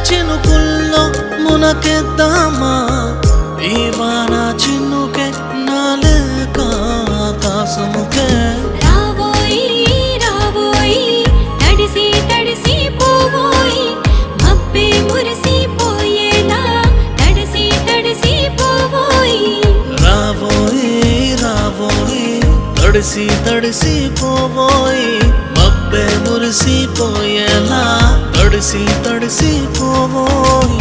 చినుకుల్లో మునకెద్దామా ఈ వాన చిన్నుకే నాలేక ఆకాశముకే రావోయి రావోయి తడిసి తడిసి పోవోయి మబ్బే మురిసిపోయేలా తడిసి తడిసి పోవోయి రావోయి రావోయి తడిసి తడిసి పోవోయి మబ్బే మురిసిపోయేలా తడిసి తడిసి పోవోయి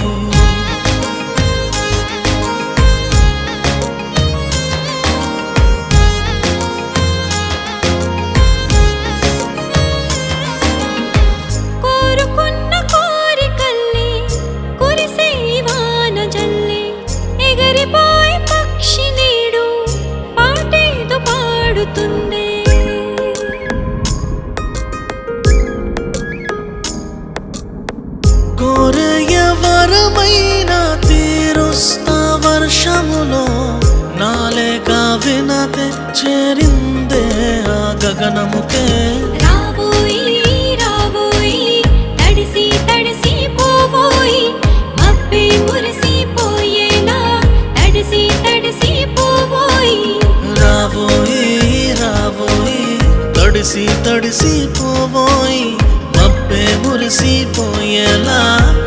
కోరుకున్న కోరికల్లి కురిసే వాన జల్లి ఎగిరిపోయి పక్షి నీడు పాటేదో పాడుతుందే కోరయ వరమైన తీరుస్తా వర్షములో నాలేక వినతే చేరిందే ఆ గగనముకే రావోయి రావోయి తడిసి తడిసి పోవోయి మబ్బే మురిసిపోయేలా తడిసి తడిసి పోవోయి రావోయి రావోయి తడిసి తడిసి పోవోయి మబ్బే మురిసిపోయేలా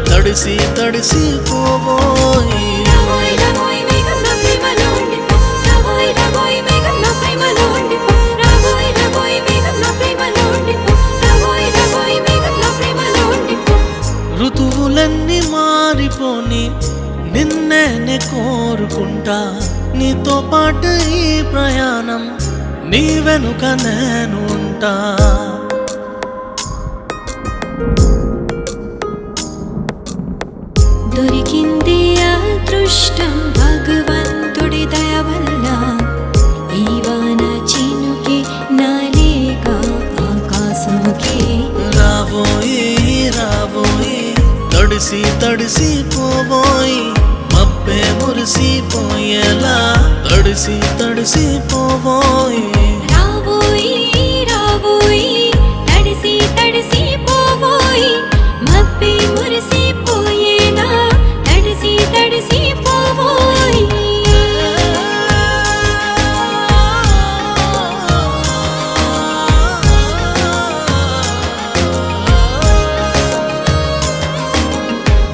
తడిసి తడిసి పోవోయి రావోయి రావోయి మేఘం నా ప్రేమలో ఉండిపో రావోయి రావోయి మేఘం నా ప్రేమలో ఉండిపో రావోయి రావోయి మేఘం నా ప్రేమలో ఉండిపో రావోయి రావోయి మేఘం నా ప్రేమలో ఉండిపో ఋతువులన్నీ మారిపోని నిన్నే కోరుకుంటా నీతో పాటు ఈ ప్రయాణం నీ వెనుక నేను ఉంటా దొరికింది అదృష్టం భగవంతుడి దయ వల్ల ఈ వాన చినుకి నాలేక ఆకాశముకే రావోయి రావోయి తడిసి తడిసి పోవోయి మబ్బే మురిసిపోయేలా తడిసి తడిసి పోవోయి రావోయి రావోయి తడిసి తడిసి పోవోయి మబ్బే మురిసిపోయేలా తడిసి తడిసి పోవోయి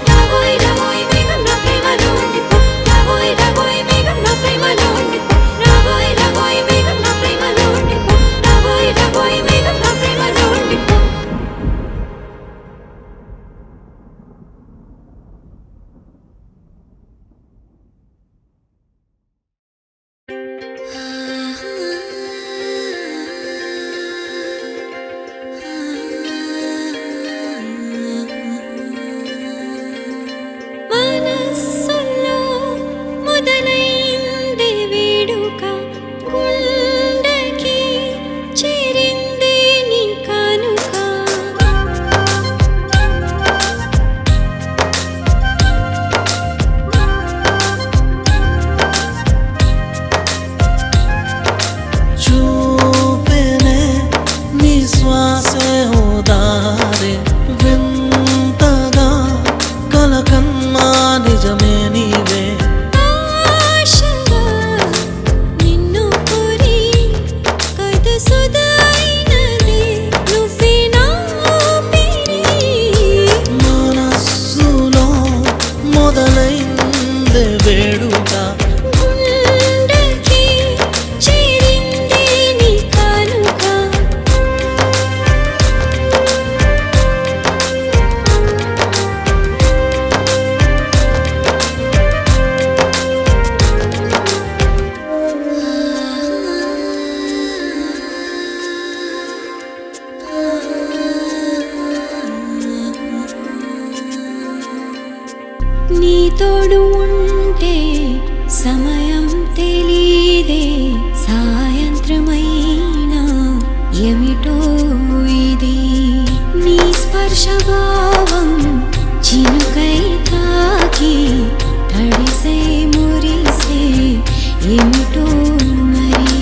రావోయి రావోయి మేఘం నా ప్రేమలో ఉండిపో రావోయి రావోయి మేఘం నా ప్రేమలో ఉండిపో రావోయి రావోయి మేఘం నా ప్రేమలో ఉండిపో రావోయి రావోయి మేఘం నా ప్రేమలో ఉండిపో మనస్సులో మొదలైంది వేడుక గుండెకి చేరింది నీ కానుక చూపెనే నీ శ్వాసే ఓదారే వింతగా కలకన్నా నిజమే నీవే ఆశగా నిన్ను కోరి కదు సుదైనది నువ్వే నా ఊపిరి మనస్సులో మొదలైందే వేడుక గుండెకి చేరింది నీ కానుక నీ తోడు ఉంటే సమయం తెలీదే సాయంత్రమైనా ఏమిటో ఇది నీ స్పర్శభావం చినుకై తాకి తడిసే మురిసే ఏమిటో మరి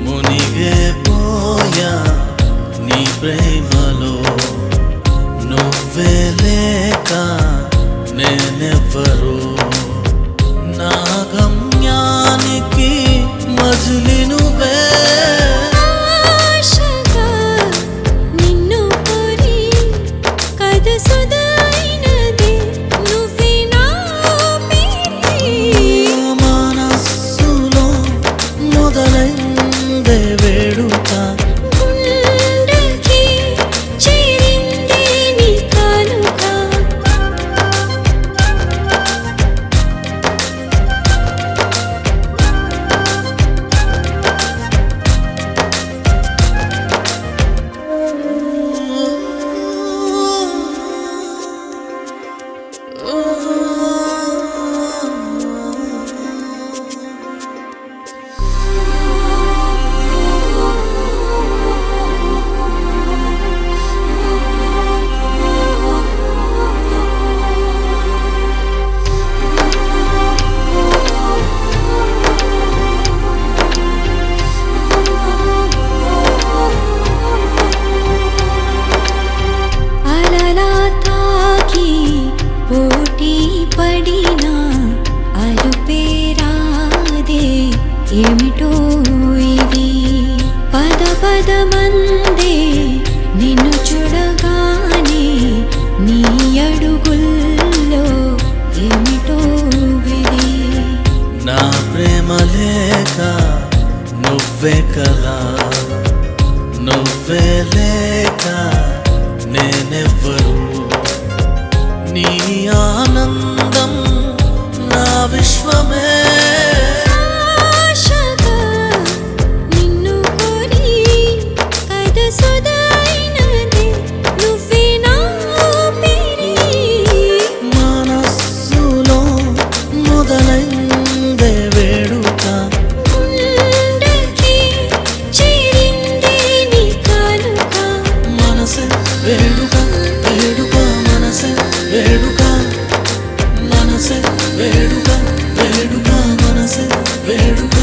మునిగే పోయా నీ ప్రేమలో నువ్వే లేక నేనెవ్వరు నా గమ్యానికి మజిలి నువ్వే ఆశగా నిన్ను కోరి కదసుదైనది నువ్వే నా ఊపిరి మనస్సులో మొదలైందే వేడుక గుండెకి చేరింది నీ కానుక అలలా తాకి పోటీ పడినా అలుపేరాదే ఏమిటో ఇది పద పదమందే నిన్ను చూడగానే నీ అడుగుల్లో ఏమిటో విధి నా ప్రేమ లేక నువ్వే కదా నువ్వే లేక నేనెవ్వరు నీ ఆనందం నా విశ్వమే ఆశగా నిన్ను కోరి కదసుదైనది నువ్వే నా ఊపిరి మనస్సులో మొదలైందే వేడుక గుండెకి చేరింది నీ కానుక మనసే వేడుక వేడుక మనసే వేడుక మనసే వేడుక వేడుక మనసే వేడుక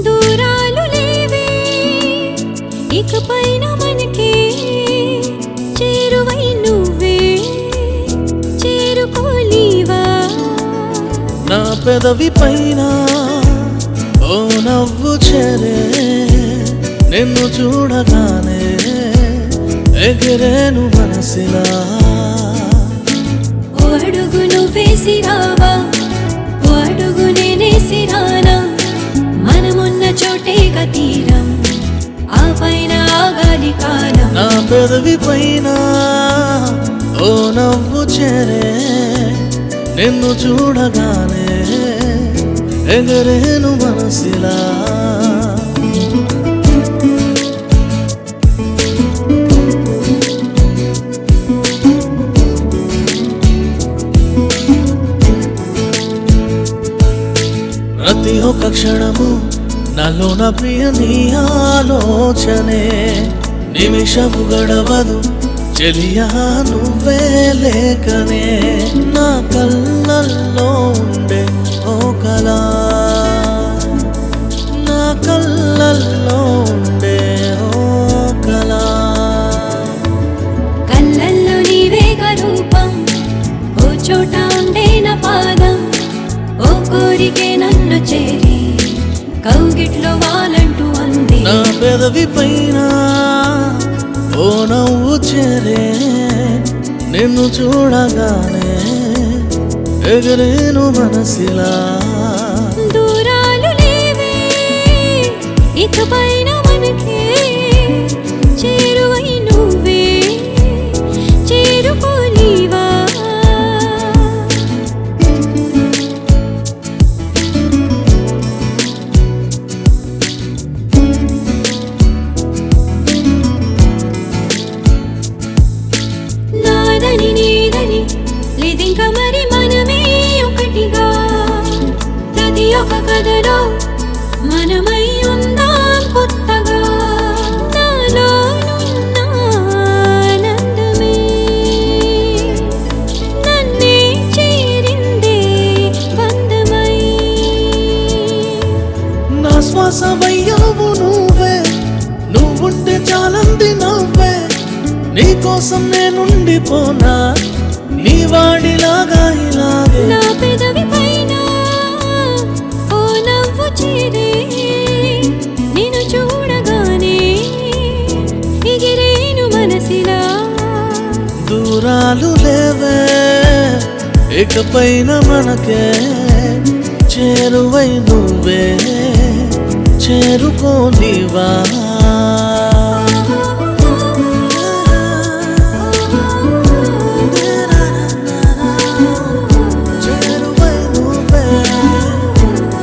దూరాలు లేవే ఇకపైన మనకి చేరువై నువ్వే చేరుకోలేవా నా పెదవి పైన ఓ నవ్వు చెరే నిన్ను చూడగానే ఎగిరేను మనసిలా ఓ అడుగు నువ్వేసి రావా ఓ అడుగు నేనేసి రానా మనమున్న చోటే తీరం ఆ పైన ఆగాలి కాలం నా పెదవి పైన ఓ నవ్వు చెరే నిన్ను చూడగానే ఎగరేను మనసిలా ప్రతి ఒక్క క్షణము నాలోన ప్రియ నీ ఆలోచనే నిమిషము గడవదు చెలియా నువ్వే లేకనే నా కళ్ళల్లో ఉండే ఓ కళ నా కళ్ళల్లో ఉండే ఓ కళ కళ్ళల్లో నీవేగ రూపం ఓ చోట ఉండే నా పాదం ఓ కోరికే నన్ను చేరి కౌగిట్లో వాలంటూ అంది నా పెదవి పైన ఓ నవ్వు చెరే నిన్ను చూడగానే ఎగరేను మనసిలా దూరాలు లేవే ఇకపైన మనకే చేరువై నువ్వే చేరుకోలేవా నాదని నీదని లేదింక మరి మనమే ఒకటిగా ప్రతి ఒక కథలో మనమై ఉందాం కొత్తగా నాలోనున్న ఆనందమే నన్నే చేరిందే బంధమై నా శ్వాసమయ్యావు నువ్వే, నువ్వుంటే చాలంది నవ్వే, నీకోసం నేనుండిపోనా నీ వాడిలాగా ఇలాగే. నా పెదవి పైన ఓ నవ్వు చేరే నిన్ను చూడగానే ఎగిరేను మనసిలా. దూరాలు లేవే ఇకపైన మనకే, చేరువై నువ్వే చేరుకోనివా. చేరువై నువ్వే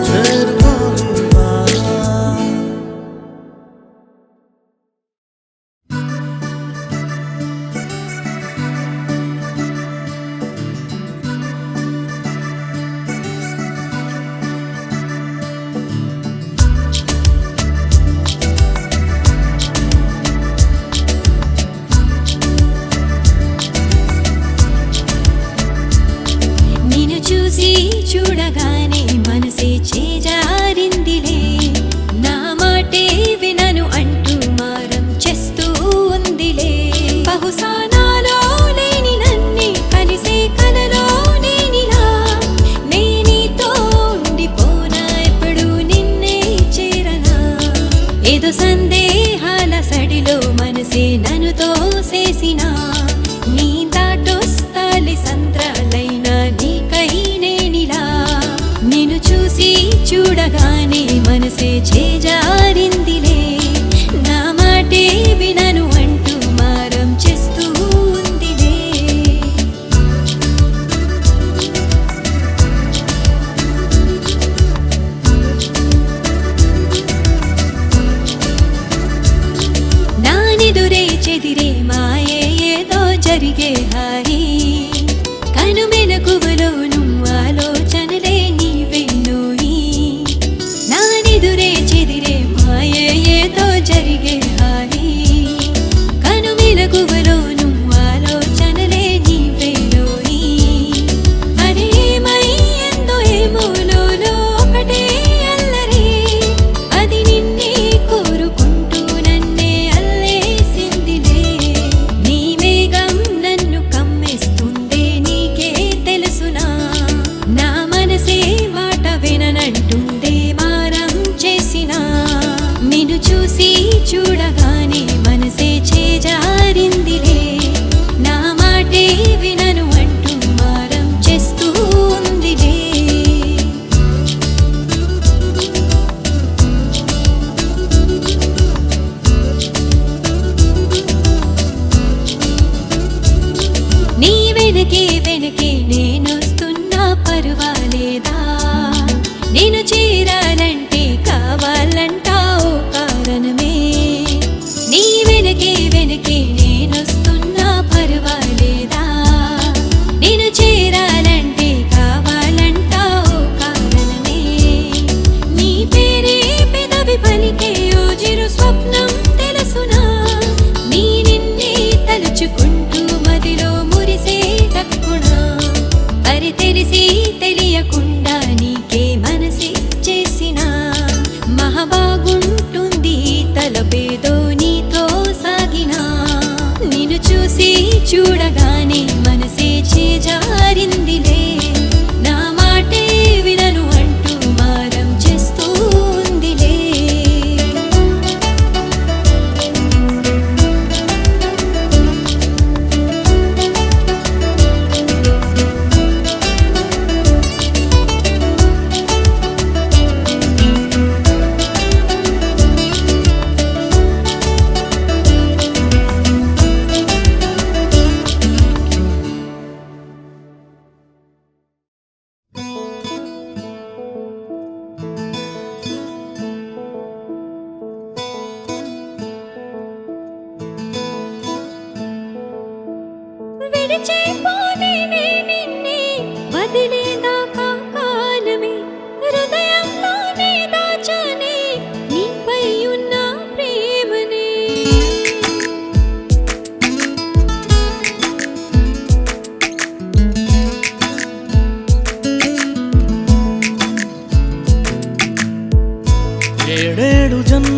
చేరుకోనివా. నిన్ను చూసి చూడగానే మనసే చేజారిందిలే, నా మాటే వినను అంటూ మారం చేస్తూ ఉందిలే. బహుశా నాలో లేని నన్నే కలిసే కలలో నేనిలా, నేనీతో ఉండిపోనా ఎప్పుడు నిన్నే చేరనా. ఏదో సందేహాల సడిలో మనసే నన్ను తోసేసినా, నీ దాటొస్తాలి సంద్రాలైనా నీకై నేనిలా. నిన్ను చూసి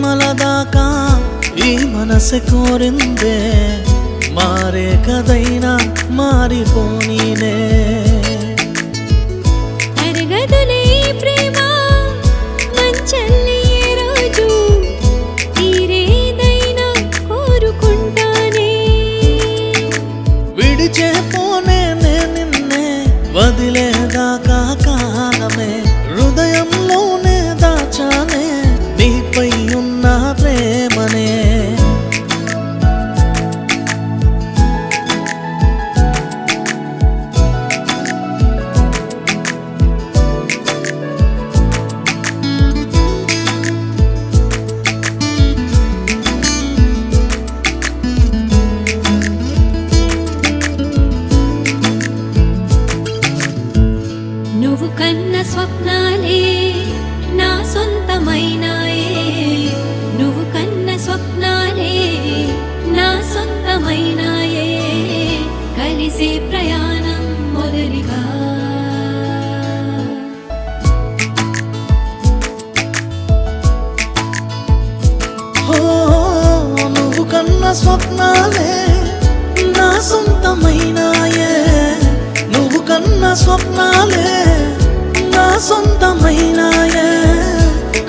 జన్మల దాకా ఈ మనసు కోరిందే మారే కదైనా మారిపోనీనే అరగదులే ప్రేమ మంచల్లి ఏ రోజు తీరేదైనా కోరుకుంటానే విడిచేపోనే నిన్నే వదిలేదాకా కాలమే హృదయంలోనే దాచానే నీపై ఉన్న ప్రేమనే నువ్వు కన్న స్వప్నాలే నా సొంతమైనాయే నువ్వు కన్న స్వప్నాలే నా సొంతమైనాయే కలిసే ప్రయాణం మొదలిగా ఓ నువ్వు కన్న స్వప్నాలే నా సొంతమైనాయే నువ్వు కన్న స్వప్నాలే నా సొంతమైనాయే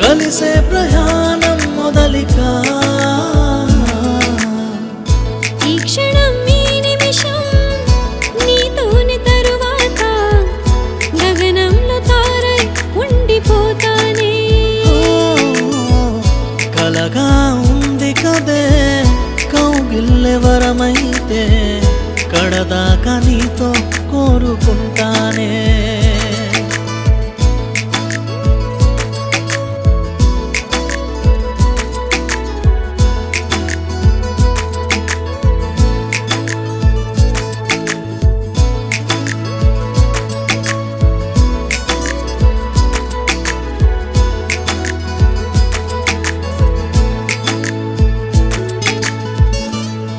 కలిసే ప్రయాణం మొదలిగా ఈ క్షణం ఈ నిమిషం నీతోనే తరువాత గగనంలో తారై ఉండిపోతానే కలగా ఉంది కదే కౌగిల్లె వరమైతే కడదాకా నీతో కోరుకుంటానే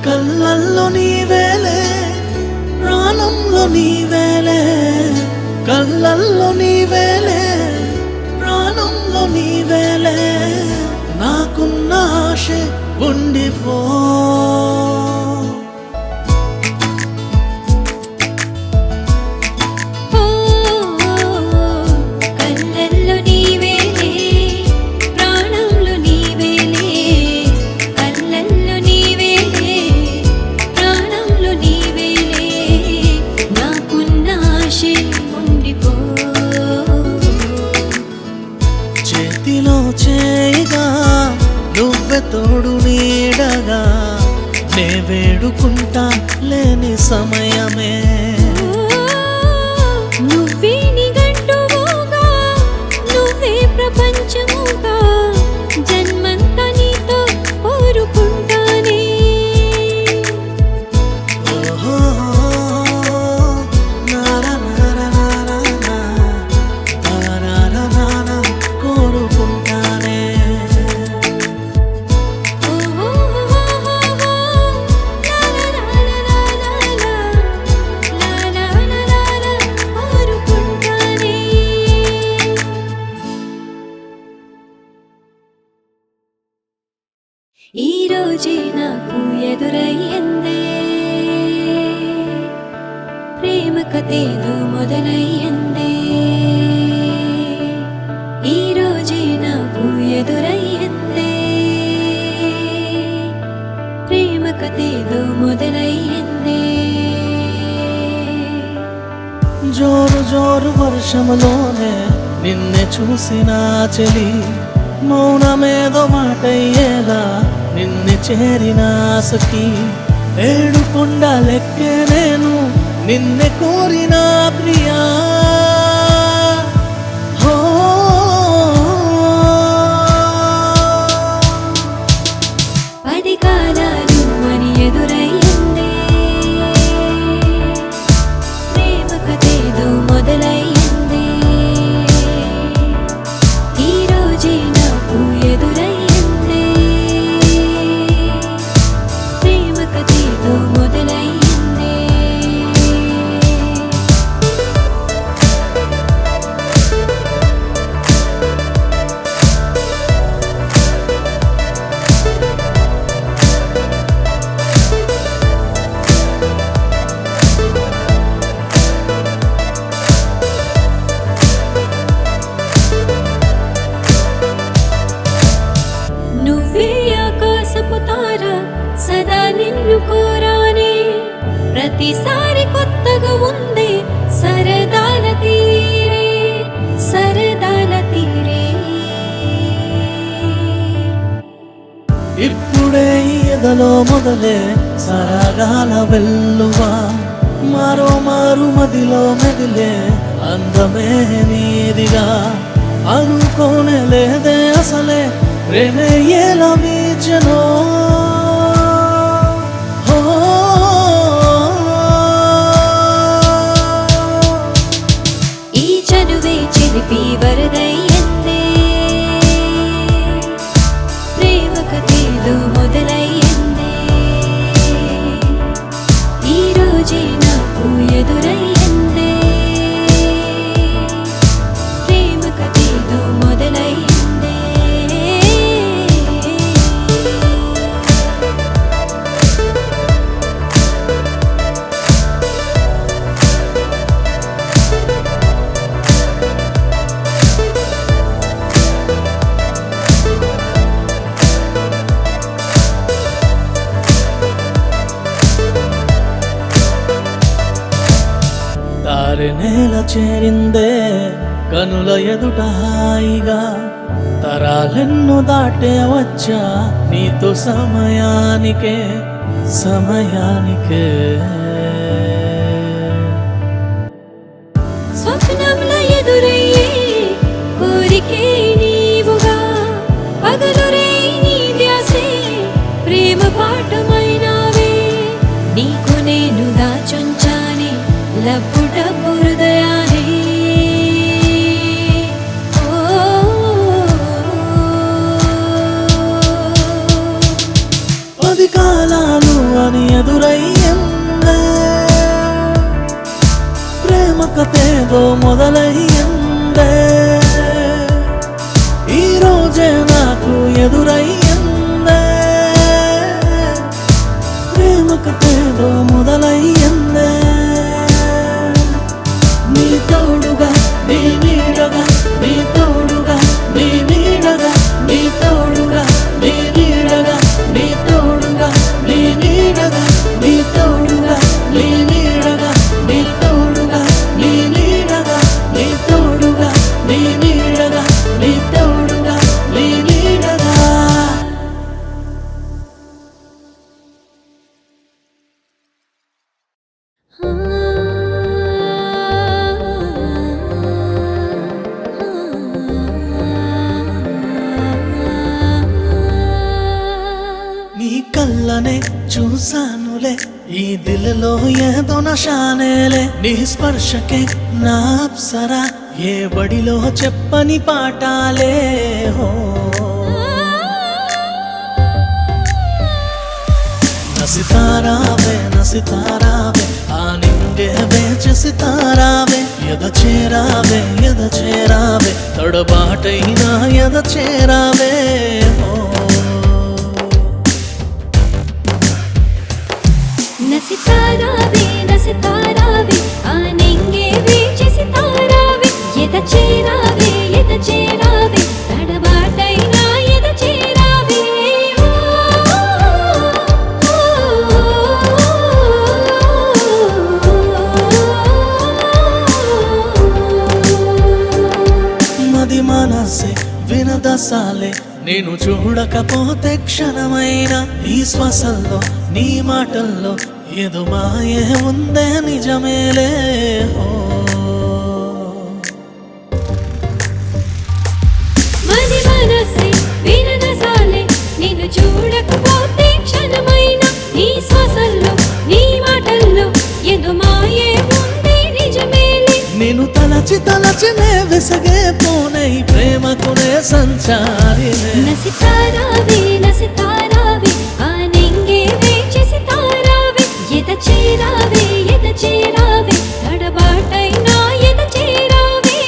కళ్ళల్లో నీవేలే ప్రాణంలో నీవేలే కళ్ళల్లో నీవేలే ప్రాణంలో నీవేలే నాకున్న ఆశ ఉండిపో ఓ కళ్ళల్లో నీవేలే ప్రాణంలో నీవేలే కళ్ళల్లో నీవేలే ప్రాణంలో నీవేలే నాకున్న ఆశ ఉండిపో చేతిలో చేయిగా నువ్వే తోడు నీడగా నే వేడుకుంటా లేని సమయమే నువ్వే నిఘంటువుగా నువ్వే ప్రపంచముగా జన్మంతా నీతో కోరుకుంటానే ఓహో నారా నారా నారా నారా నారా కోరుకుంటానే ఈ రోజే నాకు ఎదురయ్యిందే ప్రేమ కథేదో మొదలయ్యిందే ఈ రోజే నాకు ఎదురయ్యిందే ప్రేమ కథేదో మొదలయ్యిందే జోరు జోరు వర్షములోనే నిన్నే చూసిన చెలి మౌనమేదో మాటయ్యేలా నిన్ను చేరిన ఆశకి ఏడు కొండలెక్కే నేను నిన్నే కోరిన ప్రియా ఓ పది కాలాలు అని ఎదురయ్యిందే ప్రేమ కథేదో మొదలయ్యిందే ఈ రోజే నాకు ఎదురయ్యిందే ప్రేమ కథేదో మొదలయ్యిందే ప్రతిసారి కొత్తగా ఉంది సరదాల తీరే సరదాల తీరే. ఇప్పుడే ఈ ఎదలో మొదలే సరగాల వెల్లువా, మారో మారు మదిలో మెదిలే అందమే నీదిగా. అనుకోనే లేదే అసలే ప్రేమే ఎలా వీచనో. ఈ చనువే చెరిపి వరదయ్యిందే, ప్రేమ కథేదో మొదలయ్యిందే. ఈ రోజే నాకు ఎదురయ్యిందే, ప్రేమ కథేదో మొదలయ్యిందే. దారి నేల చేరిందే కనుల ఎదుట హాయిగా, తరాలెన్నో దాటే వచ్చా నీతో సమయానికే సమయానికే. స్వప్నంలో ఎదురయ్యే కోరికే నీవుగా, పగలు రేయి నీ ధ్యాసే ప్రేమ పాఠమైనావే. నీకు నేను దాచుంచానే లబ్బు డబ్బు హృదయానే. పది కాలాలు అని ఎదురయ్యిందే, ప్రేమ కథేదో మొదలయ్యిందే. ఈ రోజే నాకు ఎదురయ్యిందే, ప్రేమ కథేదో మొదలయ్యిందే. నీ తోడుగా నీ నీడగా, నీ తోడుగా నీ నీడగా, నీ తోడుగా నీ నీడగా, నీ తోడుగా నీ నీడగా, నీ తోడుగా నీ నీడగా, నీ తోడుగా నీ నీడగా, నీ తోడుగా నీ నీడగా, నీ తోడుగా నీ నీడగా. నీ కళ్ళనే చూసానులే, ఈ దిల్లో ఏదో నశానేలే. నీ స్పర్శకే నా అప్సరా, ఏ బడిలో చెప్పని పాఠాలే. హో నసితారావే నసితారావే, ఆ నింగే వేచి సితారావే. ఎద చేరావే ఎద చేరావే, తడబాటైనా ఎద చేరావే. హో నసితారావే నసితారావే, ఆ నింగే వేచి సితారావే. ఎద చేరావే ఎద చేరావే, తడబాటైనా ఎద చేరావే. మది మనసే వినదసాలే, నేను చూడకపోతే క్షణమైన ఈ శ్వాసల్లో నీ మాటల్లో ఏదో మాయే ఉందే నిజమేలే. ఓ మది మనసే వినదసాలే, నిన్ను చూడకపోతే క్షణమైన నీ శ్వాసల్లో నీ మాటల్లో ఏదో మాయే ఉంది నిజమేలే. నేను తలచి తలచినే విసగే పోనై ప్రేమకునే సంచారినే. నసితారావే నసితారావే, ఆ నింగే వేచి సితారావే. ఎద చేరావే ఎద చేరావే, తడబాటైనా ఎద చేరావే.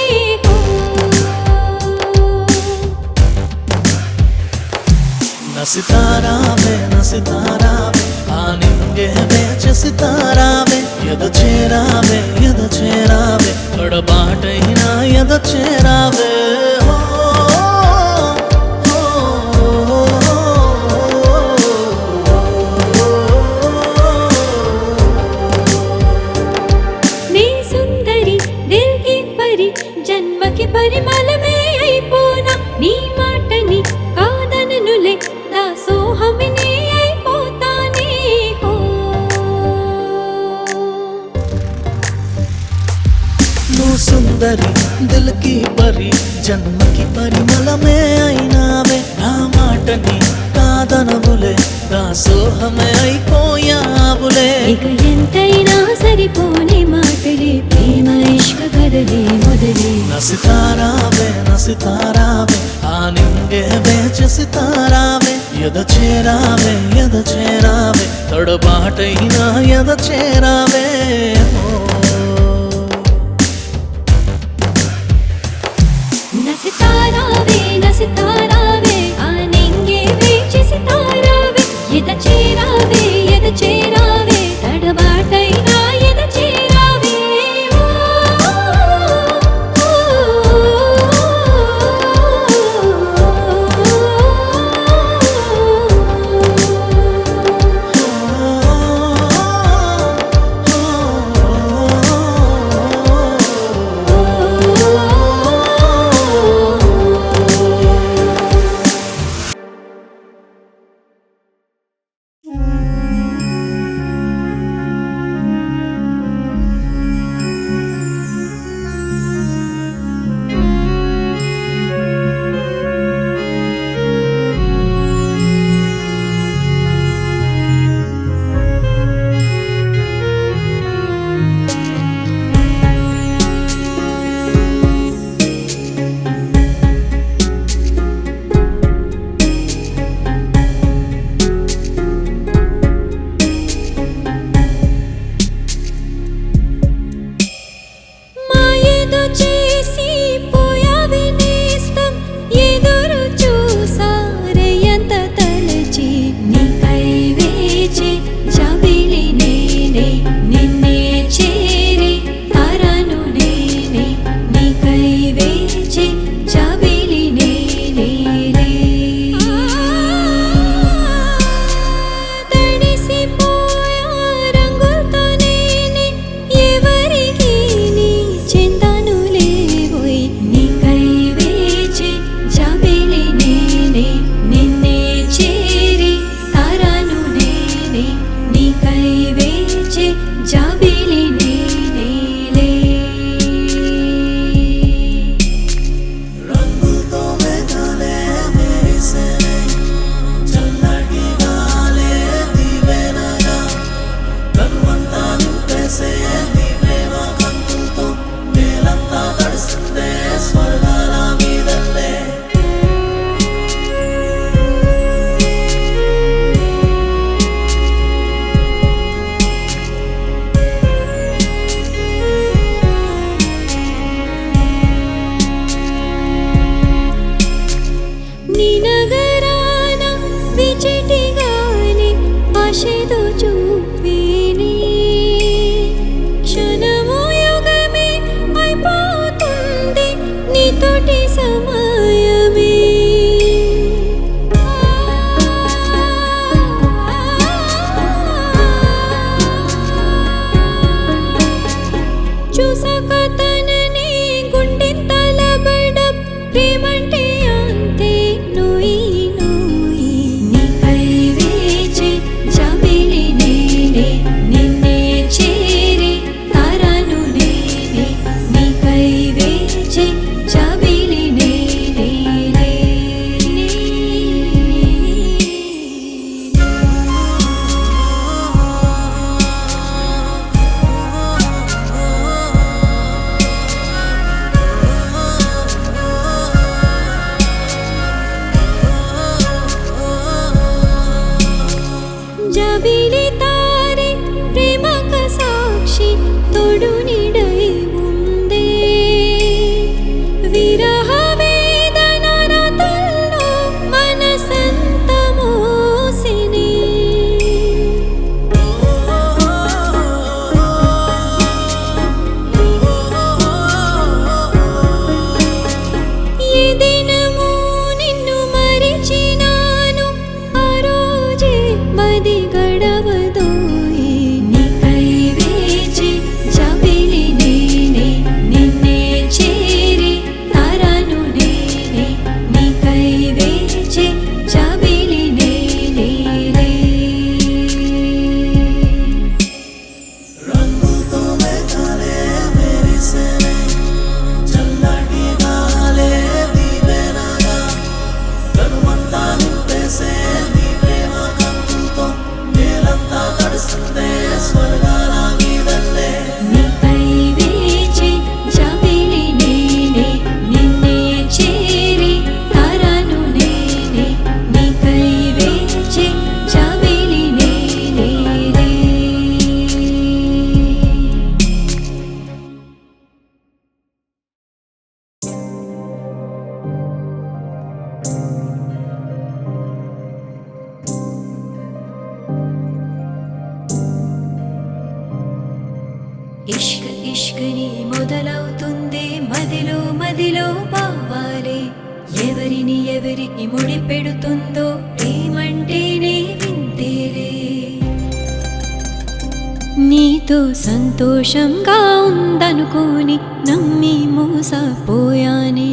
నసితారావే నసితారావే, ఆ నింగే వేచి సితారావే. ఎద చేరావే ఎద చేరావే, తడబాటైనా ఎద చేరావే. ఓ ఓ సుందరి దిల్ కి పరి జన్మకి పరిమళమే అయినావే నా మాటని కాదనవులే దాసోహమే అయిపోయావులే ఇక ఎంతైనా సరిపోని మాటలే ప్రేమ ఇష్క కదలే మొదలే నసితారావే నసితారావే ఆ నింగే వేచి సితారావే ఎద చేరావే తడబాటైనా ఎద చేరావే నసితారావే నసితారావే ఆ నింగే వేచి సితారావే ఎద చేరావే తడబాటైనా ఎద చేరావే జాబిలి గుండెని ముడి పెడుతుందో ప్రేమంటేనే వింతేరే. నీతో సంతోషంగా ఉందనుకోని నమ్మి మోసపోయానే.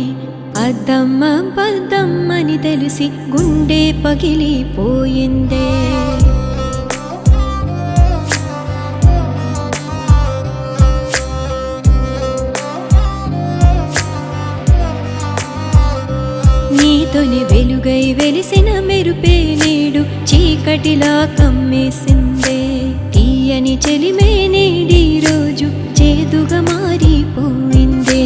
అద్దమ్మ బద్దమ్మని తెలిసి గుండె పగిలిపోయిందే. నీతోనే వెలుగై వెలిసిన మెరుపే నేడు చీకటిలా కమ్మేసిందే. తీయని చెలిమే నేడి రోజు చేదుగా మారిపోయిందే.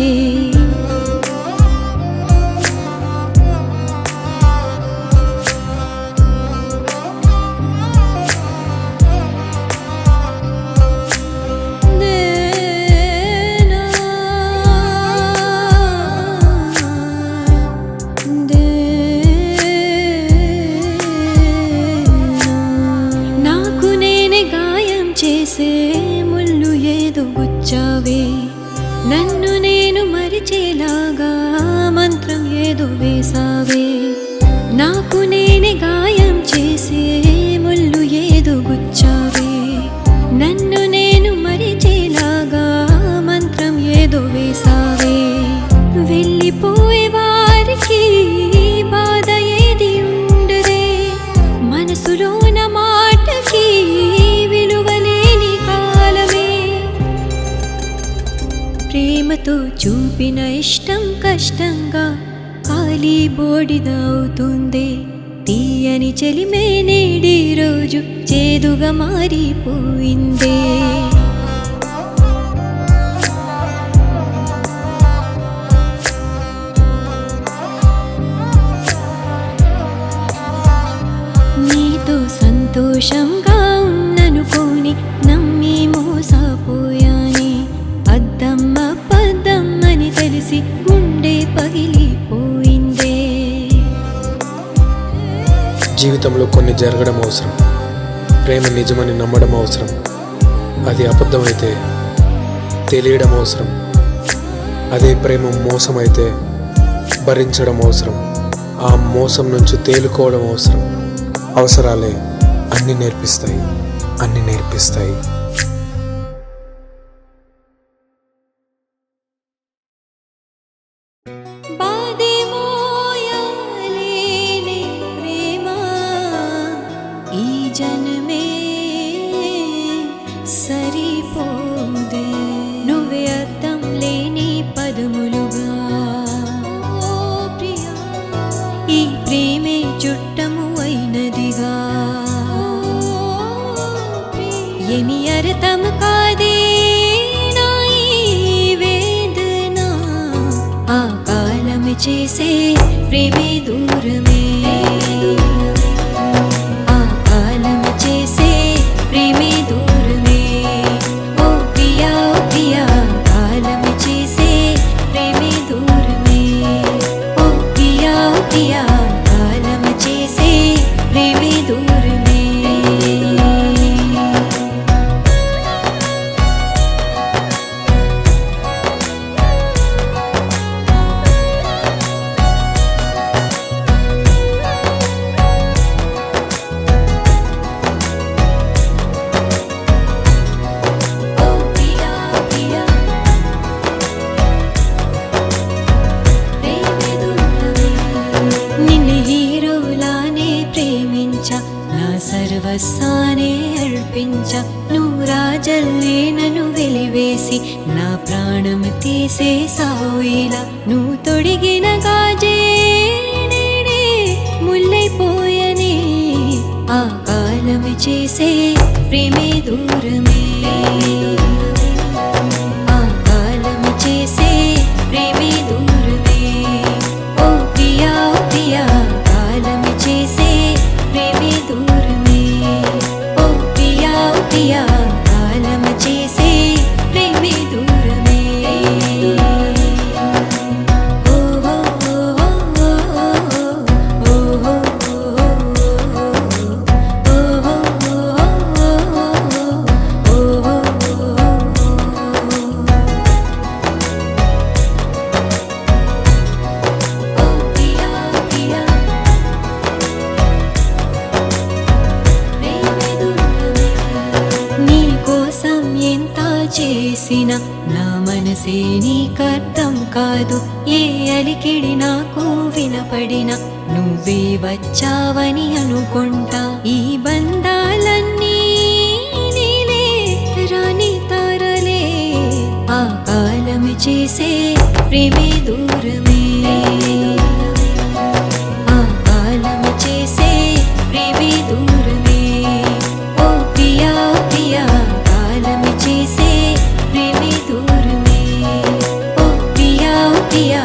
ముళ్ళు ఏదో గుచ్చావే, నన్ను నేను మరిచేలాగా మంత్రం ఏదో వేసావే. నాకు నేనే గాయం చేసే ముళ్ళు ఏదో గుచ్చావే, నన్ను నేను మరిచేలాగా మంత్రం ఏదో వేసావే. వెళ్ళిపోయే వారికి బాధ ఏది ఉండదే, మనసులోన మాటకి ప్రేమతో చూపిన ఇష్టం కష్టంగా ఖాళీ బోడిదవుతుందే. తీయని చెలిమే నేడి రోజు చేదుగా మారిపోయిందే. నీతో సంతోషంగా ఉన్ననుకోని నమ్మి మోసపోయానే. అద్దమ్మ పద్దమ్మని తెలిసి గుండె పగిలిపోయిందే. జీవితంలో కొన్ని జరగడం అవసరం, ప్రేమ నిజమని నమ్మడం అవసరం, అది అబద్ధమైతే తెలియడం అవసరం, అదే ప్రేమ మోసమైతే భరించడం అవసరం, ఆ మోసం నుంచి తేలుకోవడం అవసరం. అవసరాలే అన్ని నేర్పిస్తాయి, అన్ని నేర్పిస్తాయి. జనమే సరిపోదే, నువ్వే అర్థం లేని పదములుగా. ఈ ప్రేమే చుట్టము అయినదిగా, ఏమి అర్థం కాదే నా ఈ వేదన. ఆ కాలం చేసే ప్రేమే దూరమే, చేసే ప్రేమే దూరమే. ఓ ప్రియా ఓ ప్రియా, కాలం చేసే ప్రేమే దూరమే. ఓ ప్రియా ఓ ప్రియా, కాలం చేసే ప్రేమే దూరమే. సర్వస్వానే అర్పించ, నువ్వు రాజల్లే నన్ను వెలివేసి నా ప్రాణం తీసేసావులా. నువ్వు తొడిగిన గాజే నేనే ముల్లైపోయనే. ఆ కాలం చేసే ప్రేమే దూరమే, ఆ కాలం చేసే ప్రేమే దూరమే. ఓ ప్రియా ఓ ప్రియా, కాలం చేసే ప్రేమే దూరమే. ఓ ప్రియా ఓ ప్రియా, కాలం చేసే ప్రేమే దూరమే. ఓ మనసే నీకర్థం కాదు, ఏ అలికిడి నాకు వినపడినా నువ్వే వచ్చావని అనుకుంటా. ఈ బంధాలన్నీ నీలే రాని తారలే, ఆ కాలం చేసే ప్రేమే దూరమే, ఆ కాలం చేసే ప్రేమే దూరమే. ఓ ప్రియా ప్రియా, కాలం చేసే ప్రేమే దూరమే. ఓ ప్రియా ప్రియా.